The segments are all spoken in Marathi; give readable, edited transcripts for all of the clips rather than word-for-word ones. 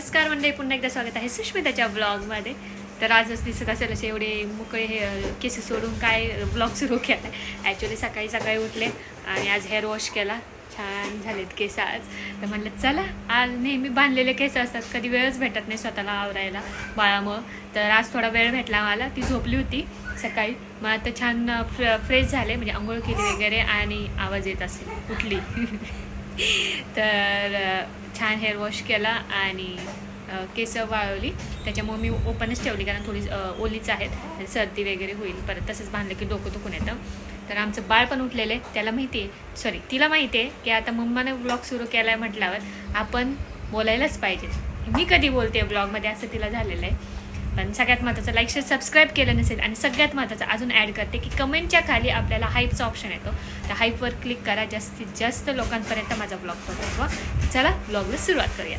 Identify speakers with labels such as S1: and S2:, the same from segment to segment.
S1: नमस्कार मंडळी, पुन्हा एकदा स्वागत आहे सुष्मिताच्या ब्लॉगमध्ये. तर आजच दिसत असेल असे एवढे मोकळे हे केस सोडून काय ब्लॉग सुरू केला. ॲक्च्युली सकाळी उठले आणि आज हेअर वॉश केला, छान झालेत केस आज. तर म्हणलं चला, आज नेहमी बांधलेले केस असतात, कधी वेळच भेटत नाही स्वतःला आवरायला बाळामुळं. तर आज थोडा वेळ भेटला मला. ती झोपली होती सकाळी, मग आता छान फ्रेश झाले, म्हणजे आंघोळ केली वगैरे आणि आवाज येत असेल उठली. तर छान हेअर वॉश केला आणि केस वाळवली. त्याच्यामुळे मी ओपनच ठेवली, कारण थोडी ओलीच आहेत, सर्दी वगैरे होईल परत. तसंच बांधलं की डोकं दुखून येतं. तर आमचं बाळ पण उठलेलं आहे, त्याला माहिती आहे, तिला माहिती आहे की आता मम्माने ब्लॉग सुरू केला आहे म्हटल्यावर आपण बोलायलाच पाहिजे. मी कधी बोलते ब्लॉगमध्ये असं तिला झालेलं आहे. पण सगळ्यात महत्त्वाचं, लाईक शेअर सबस्क्राईब केलं नसेल आणि सगळ्यात महत्त्वाचं अजून ॲड करते की कमेंटच्या खाली आपल्याला हाईपचा ऑप्शन येतो, त्या हाईपवर क्लिक करा. जास्तीत जास्त लोकांपर्यंत माझा ब्लॉग पोहोचवा. चला ब्लॉगला सुरुवात करूया.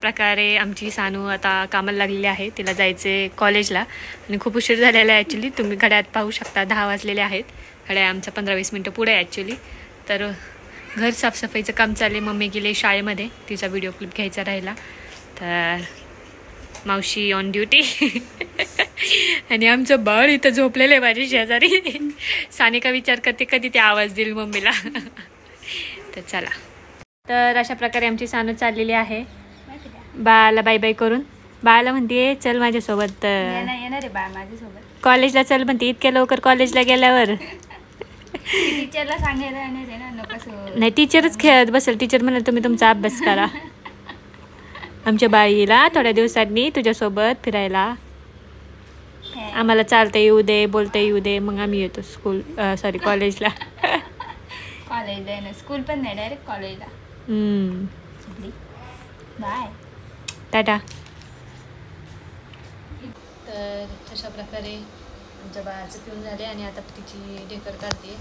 S1: प्रकारे आमची सानू आता कामाला लागलेली आहे, तिला जायचे कॉलेजला आणि खूप उशीर झालेला आहे. ॲक्च्युली तुम्ही घड्याळात पाहू शकता 10 वाजलेले आहेत. घड्याळ आमच्या 15-20 मिनटं पुढे आहे ॲक्च्युली. तर घर साफसफाईचं काम चालले. मम्मी गेले शाळेमध्ये, तिचा व्हिडिओ क्लिप घ्यायचा राहिला. तर मावशी ऑन ड्युटी आणि आमचं बाळ इथं झोपलेलं आहे माझ्या शेजारी. सानिका विचार करते कधी ते आवाज देईल मम्मीला. तर चला, तर अशा प्रकारे आमची सानू चाललेली आहे. बाळाला बाय बाय करून बाळाला म्हणते चल माझ्यासोबत,
S2: येणार बाळ माझ्यासोबत
S1: कॉलेजला चल म्हणते. इतक्या लवकर कॉलेजला गेल्यावर
S2: टीचरला सांगायला
S1: नाही, टीचरच खेळत बसेल. टीचर म्हणेल तुम्ही तुमचा अभ्यास करा. आमच्या बाईला थोड्या दिवसांनी तुझ्यासोबत फिरायला, आम्हाला चालता येऊ दे, बोलता येऊ दे, मग आम्ही येतो कॉलेजला.
S2: कॉलेजला ना, स्कूल पण नाही, डायरेक्ट कॉलेजला. बाय,
S1: टाटा. तर तशा प्रकारे आमच्या बाळाचं पिऊन झाले आणि आता तिची ढेकर काढते.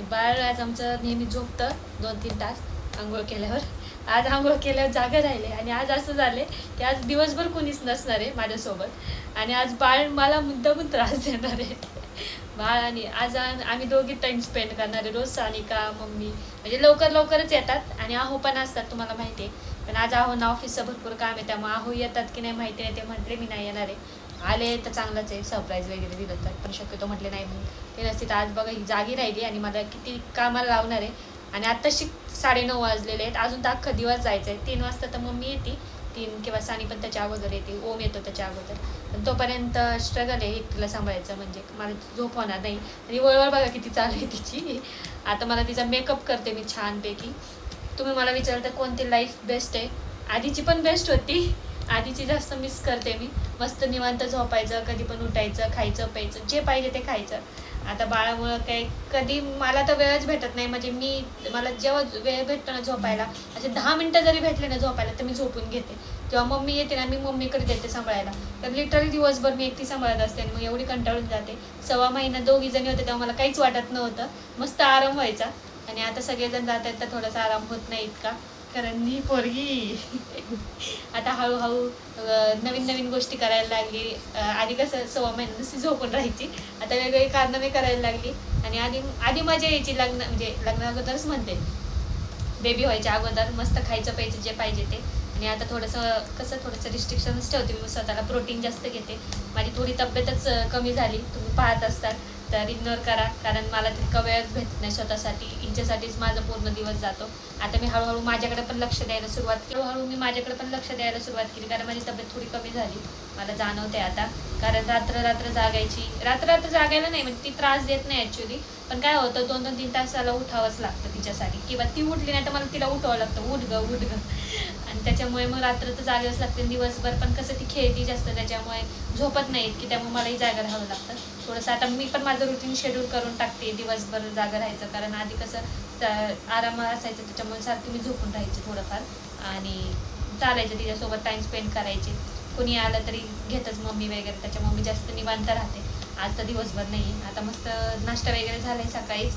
S1: बाळ आज आमचं नेहमी झोपतं 2-3 तास आंघोळ केल्यावर. आज आंघोळ केल्यावर जागे राहिले आणि आज असं झाले की आज दिवसभर कोणीच नसणार आहे माझ्यासोबत आणि आज बाळ मला मुद्दामून त्रास देणार आहे. बाळ आणि आज आम्ही दोघी टाईम स्पेंड करणार आहे. रोज सानिका मम्मी म्हणजे लवकरच येतात आणि आहो पण असतात, तुम्हाला माहिती आहे. पण आज आहो ना ऑफिसचं भरपूर काम आहे, त्यामुळे आहो येतात की नाही माहिती नाही. ते म्हटले मी नाही येणार आहे, आले तर चांगलंच आहे, सरप्राईज वगैरे दिलं तर. पण शक्यतो म्हटले नाही, मग ते नसते. तर आज बघा ही जागी राहिली आणि मला किती कामाला लावणार आहे. आणि आत्ताशी 9:30 वाजलेले आहेत, अजून तर अख्खा दिवस जायचं आहे. 3 वाजता तर मम्मी येते, 3 किंवा सानी पण त्याच्या अगोदर येते, ओम येतो त्याच्या अगोदर. पण तोपर्यंत स्ट्रगल आहे एकटीला सांभाळायचं, म्हणजे मला झोप होणार नाही. आणि वळवळ बघा किती चालू आहे तिची. आता मला तिचा मेकअप करते मी छानपैकी. तुम्ही मला विचारता कोणती लाईफ बेस्ट आहे, आधीची पण बेस्ट होती, आधीची जास्त मिस करते मी. मस्त निवांत झोपायचं, कधी पण उठायचं, खायचं प्यायचं, जे पाहिजे ते खायचं. आता बाळामुळं काही कधी मला तर वेळच भेटत नाही, म्हणजे मला जेव्हा वेळ भेटतो ना झोपायला, असे 10 मिनटं जरी भेटले ना झोपायला तर मी झोपून घेते. जेव्हा मम्मी येते ना, मी मम्मीकडे देते सांभाळायला. तर लिटरली दिवसभर मी एकटी सांभाळत असते आणि मग एवढी कंटाळून जाते. 1.25 महिना 2 जणी होते तेव्हा मला काहीच वाटत नव्हतं, मस्त आराम व्हायचा. आणि आता सगळेजण जात आहेत तर थोडासा आराम होत नाही इतका, कारण मी पोरगी आता हळूहळू नवीन गोष्टी करायला लागली. आधी कसं 1.25 महिना नुसती झोपून राहायची, आता वेगवेगळी कारनामे करायला लागली. आणि आधी मजा यायची लग्न अगोदरच म्हणते, बेबी व्हायच्या अगोदर मस्त खायचं प्यायचं जे पाहिजे ते. आणि आता थोडंसं रिस्ट्रिक्शनच ठेवते मी स्वतःला, प्रोटीन जास्त घेते. माझी थोडी तब्येतच कमी झाली, तुम्ही पाहत असतात, तर इग्नोर करा, कारण मला तितका वेळच भेटत नाही स्वतःसाठी. हिच्यासाठीच माझा पूर्ण दिवस जातो. आता मी हळूहळू माझ्याकडे पण लक्ष द्यायला सुरुवात केली, कारण माझी तब्येत थोडी कमी झाली, मला जाणवते आता. कारण रात्र जागायला नाही, म्हणजे ती त्रास देत नाही ॲक्च्युली, पण काय होतं 2-3 तासाला उठावंच लागतं तिच्यासाठी, किंवा ती उठली नाही तर मला तिला उठवावं लागतं, उठ ग. आणि त्याच्यामुळे मग रात्र तर जागावंच लागते. दिवसभर पण कसं ती खेळती जास्त, त्याच्यामुळे झोपत नाहीत की, त्यामुळे मलाही जागा राहावं लागतं थोडंसं. आता मी पण माझं रुटीन शेड्यूल करून टाकते, दिवसभर जागा राहायचं, कारण आधी कसं आराम असायचं, त्याच्यामुळे सारखी मी झोपून राहायची थोडंफार आणि चालायचं तिच्यासोबत, टाईम स्पेंड करायचे. कोणी आलं तरी घेतच मम्मी वगैरे, त्याच्यामुळे मी जास्त निवांत राहते. आज तर दिवसभर नाही. आता मस्त नाश्ता वगैरे झाला आहे सकाळीच,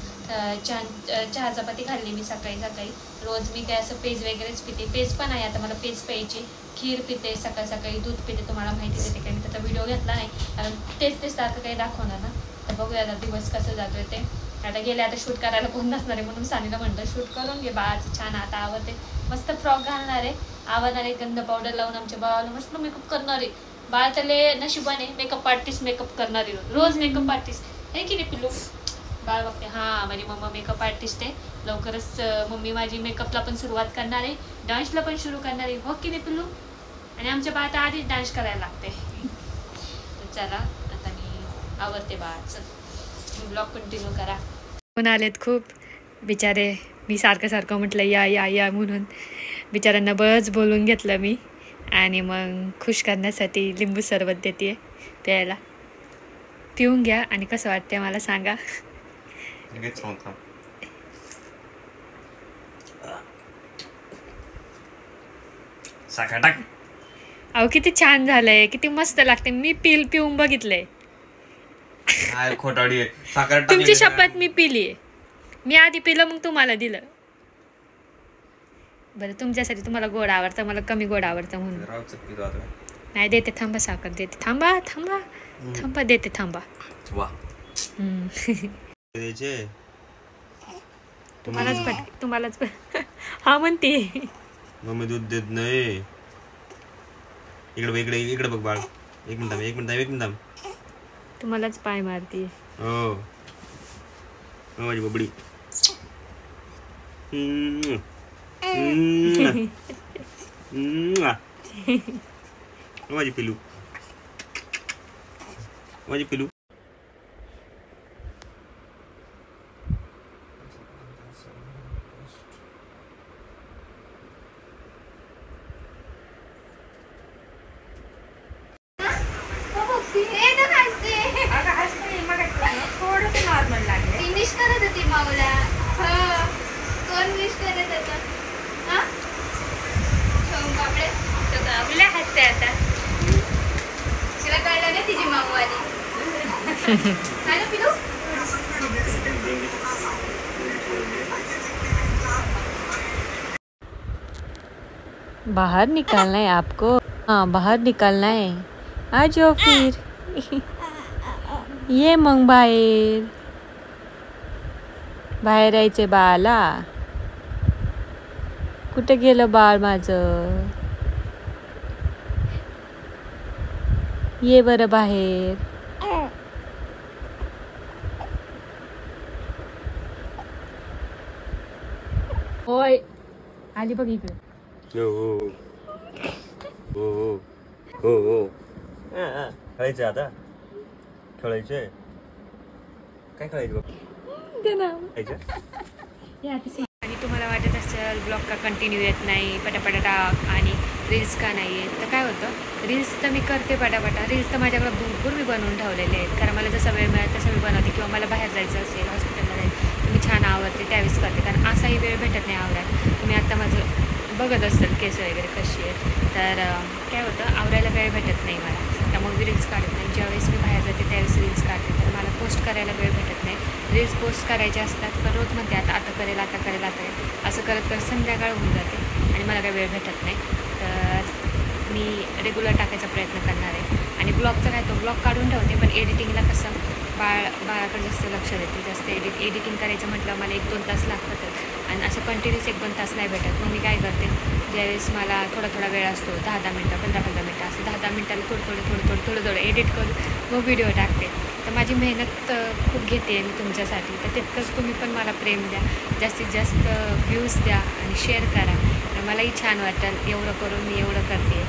S1: चहा चपाती खाल्ली मी सकाळी. रोज मी काय असं पेज वगैरेच पिते, पेज पण आहे आता मला पेज प्यायची. खीर पिते सकाळी, दूध पिते, तुम्हाला माहिती देते काही मी त्याचा व्हिडिओ घेतला नाही, कारण तेच सारखं काही दाखवणार ना. तर बघूया आता दिवस कसं जातोय ते. आता गेले, आता शूट करायला कोण नसणार आहे म्हणून सानीला म्हणलं शूट करून घे, बाळाचं छान आता आवडते, मस्त फ्रॉक घालणार आहे आवडणारे गंध पावडर लावून आमच्या बाळाला मस्त मेकअप करणारे. बाळ त्याला नशिबाने मेकअप आर्टिस्ट मेकअप करणारे, रोज मेकअप आर्टिस्ट आहे की नाही पिल्लू. बाळ बघते हां माझी मम्मा मेकअप आर्टिस्ट आहे. लवकरच मम्मी माझी मेकअपला पण सुरुवात करणार आहे, डान्सला पण सुरू करणार आहे, हो की नाही पिल्लू. आणि आमच्या बाळ तर आधीच डान्स करायला लागते. तर चला आता मी आवडते बाळाचं, ब्लॉग कंटिन्यू करा. कोण आलेत खूप बिचारे. मी सारखं म्हटलं या या या म्हणून बिचाऱ्यांना बरंच बोलून घेतलं मी. आणि मग खुश करण्यासाठी लिंबू सरबत देते प्यायला. पिऊन घ्या आणि कसं वाटतंय मला सांगा. अहो किती छान झालंय, किती मस्त लागते. मी पिऊन बघितलंय. तुमची शपथ मी पिलीये. मी आधी पिलं मग तुम्हाला दिलं. बरं तुमच्यासाठी तुम्हाला गोड आवडतं, मला कमी गोड आवडतं म्हणून. नाही देते थांबा, साखर देते. थांबा देते थांबा. तुम्हालाच हा म्हणते
S3: मम्मी दूध देत नाही. इकडे बघ बाळ. एक मिनिट.
S1: तुम्हालाच पाय मारते.
S3: हो माझी बबडी. माझी पिलू.
S2: थोडस नॉर्मल लागले.
S4: ती विश करत होती माऊला. कोण विश करत होतं? बापडे
S1: आपल्या हसते आता.
S4: तिला कळलं नाही तिची माऊ आली. काय ना पिलू.
S1: बाहर निकालना है आपको. हाँ बाहर निकालना है. आ जाओ फिर. ये मग बाहेर यायचे बाळाला. कुठे गेलं बाळ माझं. ये बरं बाहेर. होय आली बघ इकडे.
S3: हो खेळायचे आता. खेळायचे काय खेळायचं
S1: आणि तुम्हाला वाटत असेल ब्लॉग का कंटिन्यू येत नाही, पटापटा टाक आणि रील्स का नाही येत. तर काय होतं, रील्स तर मी करते पटापटा. रील्स तर माझ्याकडे भरपूर मी बनवून ठेवलेले आहेत. कारण मला जसा वेळ मिळेल तसं मी बनवते. किंवा मला बाहेर जायचं असेल, हॉस्पिटलला जायचं तर मी छान आवडते त्यावेळेस करते. कारण असाही वेळ भेटत नाही आवरायला. तुम्ही आत्ता माझं बघत असेल केस वगैरे कशी आहेत. तर काय होतं, आवरायला वेळ भेटत नाही मला. त्यामुळे मी रील्स काढत नाही. ज्यावेळेस मी बाहेर जाते त्यावेळेस रील्स काढते. तर मला पोस्ट करायला वेळ भेटत नाही. रील्स पोस्ट करायचे असतात पण रोज म्हणते आता करेल असं करत संध्याकाळ होऊन जाते आणि मला काही वेळ भेटत नाही. तर मी रेग्युलर टाकायचा प्रयत्न करणार आहे. आणि ब्लॉगचं काय, तो ब्लॉग काढून ठेवते पण एडिटिंगला कसं बाळाकडे जास्त लक्ष देते. जास्त एडिटिंग करायचं म्हटलं मला 1-2 तास लागतातच. आणि असं कंटिन्यूस 1-2 तास नाही भेटत. मग मी काय करते, ज्यावेळेस मला थोडा वेळ असतो 10-10 मिनटं 15-15 मिनटं असं 10-10 मिनटाला थोडं एडिट करून मग व्हिडिओ टाकते. तर माझी मेहनत खूप घेते मी तुमच्यासाठी. तर तितकंच तुम्ही पण मला प्रेम द्या, जास्तीत जास्त व्ह्यूज द्या आणि शेअर करा. तर मलाही छान वाटेल. एवढं करून मी एवढं करते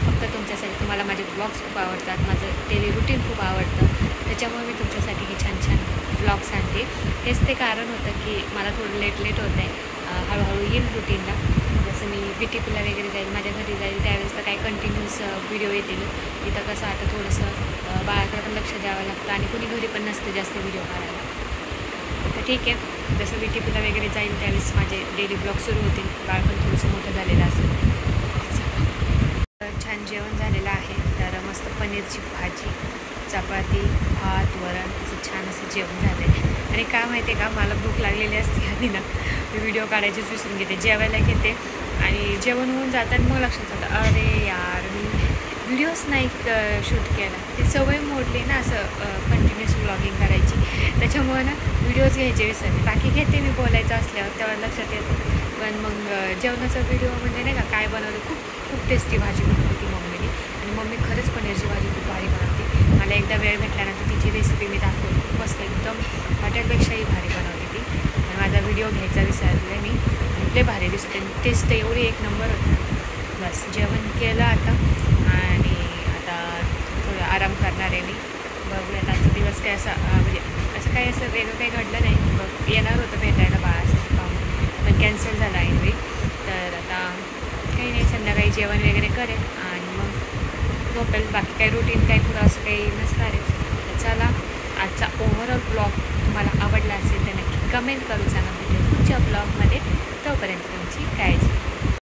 S1: फक्त तुमच्यासाठी. तुम्हाला माझे ब्लॉग्स खूप आवडतात, माझं डेली रुटीन खूप आवडतं. त्याच्यामुळे मी तुमच्यासाठी हे छान ब्लॉग्स आणते. हेच ते कारण होतं की मला थोडं लेट होतं आहे. हळूहळू येईल रुटीनला. जसं मी BTPला वगैरे जाईल, माझ्या घरी जाईल त्यावेळेस तर काही कंटिन्यूस व्हिडिओ येतील. इथं कसं आता थोडंसं बाळाकडे पण लक्ष द्यावं लागतं आणि कुणी घरी पण नसतं जास्त व्हिडिओ काढायला. तर ठीक आहे, जसं BTPला वगैरे जाईल त्यावेळेस माझे डेली ब्लॉग सुरू होतील. बाळ पण थोडंसं मोठं झालेलं असेल. छान जेवण झालेलं आहे. तर मस्त पनीरची भाजी, चपाती, भात, वरण असं छान असं जेवण झालं आहे. आणि काय माहिती आहे का, मला भूक लागलेली असते आधी ना, मी व्हिडिओ काढायचीच विसरून घेते. जेवायला घेते आणि जेवण होऊन जातं आणि मग लक्षात जातं अरे यार मी व्हिडिओच नाही शूट केला. ती सवय मोडली ना असं कंटिन्युअस व्लॉगिंग करायची. त्याच्यामुळे ना व्हिडिओज घ्यायचे विसरले. बाकी घेते मी बोलायचं असल्यावर तेव्हा लक्षात येतं. पण मग जेवणाचा व्हिडिओ म्हणजे नाही का काय बनवलं, खूप खूप टेस्टी भाजी बनवली ती मम्मीने. आणि मम्मी खरंच पनीरची भाजी खूप भारी बनवते. मला एकदा वेळ भेटल्यानंतर तिची रेसिपी मी दाखवली. खूप मस्त, एकदम हॉटेलपेक्षाही भारी बनवते ती. आणि माझा व्हिडिओ घ्यायचा विसरले मी. लय भारी दिसते, टेस्ट एवढी एक नंबर होती. बस जेवण केलं आता आणि आता थोडं आराम करणार आहे मी. बघूयात आजचा दिवस काय असा म्हणजे असं काही असं वेगळं काही घडलं नाही. बघ येणार होतं भेटायला बाळासाठी पाहून, पण कॅन्सल झाला ऐनवेळी. तर आता काही नाही, संध्याकाळी जेवण वगैरे करेल आणि मग झोपेल. बाकी काही रुटीन काही पुढं असं काही नसणार आहे. तर चला, आजचा ओव्हरऑल ब्लॉग तुम्हाला आवडला असेल तर नक्की कमेंट करून सांगा. पुढच्या ब्लॉगमध्ये. तोपर्यंत तुमची काळजी.